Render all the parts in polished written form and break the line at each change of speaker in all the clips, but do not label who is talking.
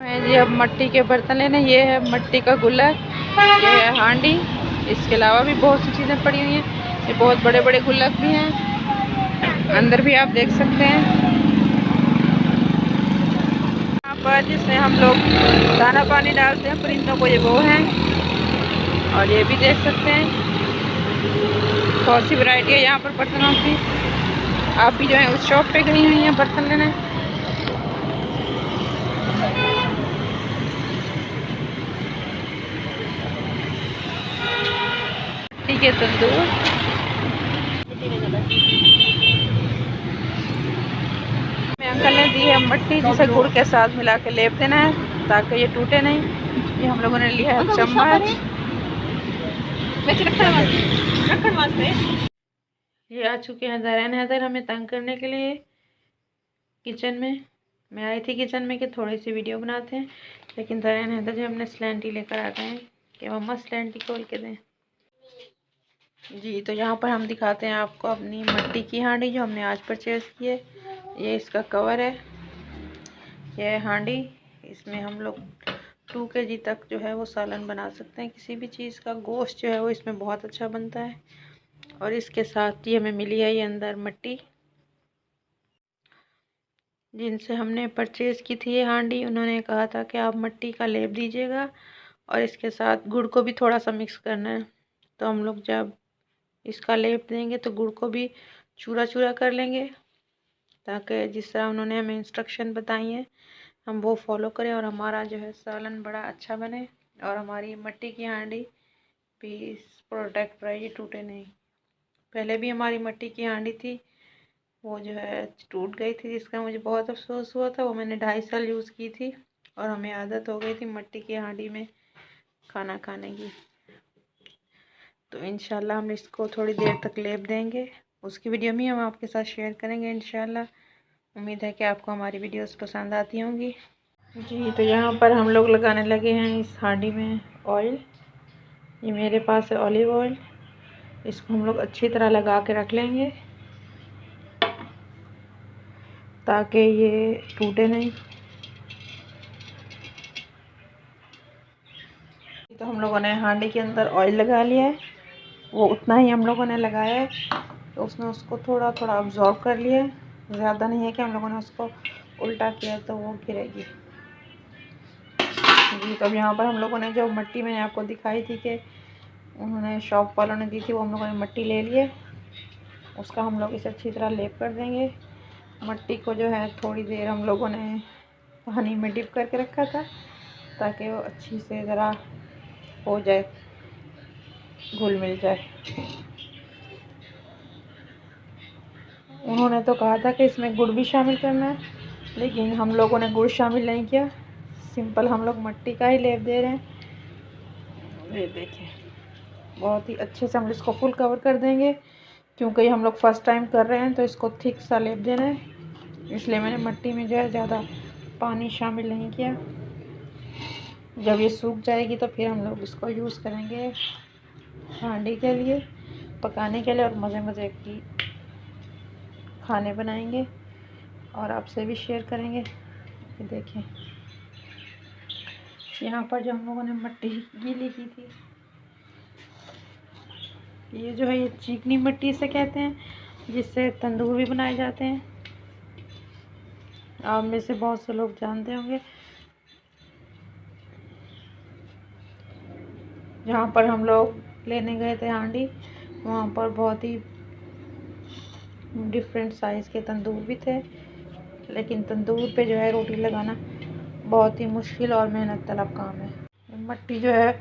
मैं जी अब मट्टी के बर्तन लेने। ये है मट्टी का गुल्लक, ये है हांडी। इसके अलावा भी बहुत सी चीज़ें पड़ी हुई हैं। ये बहुत बड़े बड़े गुल्लक भी हैं, अंदर भी आप देख सकते हैं। यहाँ पर जिसमें हम लोग दाना पानी डालते हैं परिंदों को, ये वो है। और ये भी देख सकते हैं, बहुत सी वैरायटी है यहाँ पर बर्तनों की। आप भी जो है उस शॉप पे गई हुई हैं बर्तन लेने। ठीक है, तंदूर अंकल ने दी है मट्टी, जिसे गुड़ के साथ मिला के लेप देना है ताकि ये टूटे नहीं। ये हम लोगों ने लिया है चम्मच। ये आ चुके हैं दरैन हैदर हमें तंग करने के लिए किचन में। मैं आई थी किचन में कि थोड़ी सी वीडियो बनाते हैं, लेकिन दरैन हैदर जो हमने स्लैंटी लेकर आ गए हैं कि मम्मा स्लैंटी खोल के दें जी। तो यहाँ पर हम दिखाते हैं आपको अपनी मट्टी की हांडी जो हमने आज परचेज़ की है। ये इसका कवर है, ये हांडी। इसमें हम लोग 2 kg तक जो है वो सालन बना सकते हैं। किसी भी चीज़ का गोश्त जो है वो इसमें बहुत अच्छा बनता है। और इसके साथ ही हमें मिली है ये अंदर मट्टी, जिनसे हमने परचेज़ की थी ये हांडी। उन्होंने कहा था कि आप मट्टी का लेप दीजिएगा और इसके साथ गुड़ को भी थोड़ा सा मिक्स करना है। तो हम लोग जब इसका लेप देंगे तो गुड़ को भी चूरा चूरा कर लेंगे, ताकि जिस तरह उन्होंने हमें इंस्ट्रक्शन बताई हैं हम वो फॉलो करें और हमारा जो है सालन बड़ा अच्छा बने और हमारी मट्टी की हांडी भी प्रोटेक्ट रहे, ये टूटे नहीं। पहले भी हमारी मट्टी की हांडी थी, वो जो है टूट गई थी, जिसका मुझे बहुत अफसोस हुआ था। वो मैंने 2.5 साल यूज़ की थी और हमें आदत हो गई थी मट्टी की हांडी में खाना खाने की। तो इंशाल्लाह हम इसको थोड़ी देर तक लेप देंगे, उसकी वीडियो भी हम आपके साथ शेयर करेंगे इंशाल्लाह। उम्मीद है कि आपको हमारी वीडियोस पसंद आती होंगी जी। तो यहाँ पर हम लोग लगाने लगे हैं इस हांडी में ऑयल। ये मेरे पास है ऑलिव ऑयल। इसको हम लोग अच्छी तरह लगा के रख लेंगे ताकि ये टूटे नहीं। तो हम लोगों ने हांडी के अंदर ऑयल लगा लिया है, वो उतना ही हम लोगों ने लगाया है। तो उसने उसको थोड़ा थोड़ा अब्जॉर्ब कर लिया है, ज़्यादा नहीं है कि हम लोगों ने उसको उल्टा किया तो वो गिरेगी जी। तो अब यहाँ पर हम लोगों ने जो मट्टी मैंने आपको दिखाई थी कि उन्होंने शॉप वालों ने दी थी, वो हम लोगों ने मट्टी ले लिए। उसका हम लोग इसे अच्छी तरह लेप कर देंगे। मट्टी को जो है थोड़ी देर हम लोगों ने पानी में डिप करके रखा था ताकि वो अच्छी से ज़रा हो जाए, घुल मिल जाए। उन्होंने तो कहा था कि इसमें गुड़ भी शामिल करना है, लेकिन हम लोगों ने गुड़ शामिल नहीं किया। सिंपल हम लोग मट्टी का ही लेप दे रहे हैं। ये देखिए, बहुत ही अच्छे से हम इसको फुल कवर कर देंगे, क्योंकि हम लोग फर्स्ट टाइम कर रहे हैं तो इसको थिक सा लेप देना है, इसलिए मैंने मट्टी में जो है ज़्यादा पानी शामिल नहीं किया। जब ये सूख जाएगी तो फिर हम लोग इसको यूज़ करेंगे हांडी के लिए, पकाने के लिए, और मज़े मज़े की खाने बनाएंगे और आपसे भी शेयर करेंगे। ये देखें, यहाँ पर जो हम लोगों ने मट्टी गीली की थी, ये जो है ये चिकनी मट्टी से कहते हैं, जिससे तंदूर भी बनाए जाते हैं। आप में से बहुत से लोग जानते होंगे। जहाँ पर हम लोग लेने गए थे हांडी, वहाँ पर बहुत ही डिफरेंट साइज़ के तंदूर भी थे, लेकिन तंदूर पे जो है रोटी लगाना बहुत ही मुश्किल और मेहनत तलब काम है। मट्टी जो है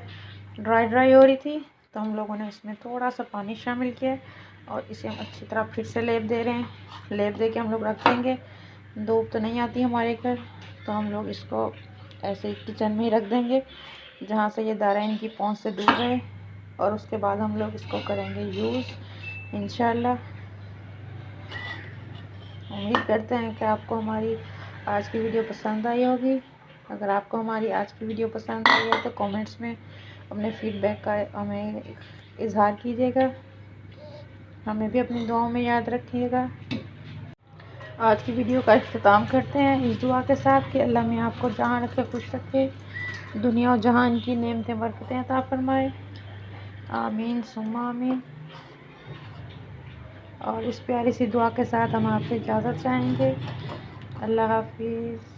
ड्राई हो रही थी, तो हम लोगों ने इसमें थोड़ा सा पानी शामिल किया और इसे हम अच्छी तरह फिर से लेप दे रहे हैं। लेप दे के हम लोग रख देंगे। धूप तो नहीं आती हमारे घर, तो हम लोग इसको ऐसे ही किचन में ही रख देंगे, जहाँ से ये दायरा इनकी पहुँच से दूर रहे। और उसके बाद हम लोग इसको करेंगे यूज़ इंशाल्लाह। उम्मीद करते हैं कि आपको हमारी आज की वीडियो पसंद आई होगी। अगर आपको हमारी आज की वीडियो पसंद आई है तो कमेंट्स में अपने फीडबैक का हमें इजहार कीजिएगा। हमें भी अपनी दुआओं में याद रखिएगा। आज की वीडियो का इख्तिताम करते हैं इस दुआ के साथ कि अल्लाह में आपको जहाँ रखे खुश रखे, दुनिया और जहान की नेमतें बरकतें अता फरमाए। आमीन सुम्मा आमीन। और इस प्यारी सी दुआ के साथ हम आपसे इजाज़त चाहेंगे। अल्लाह हाफिज़।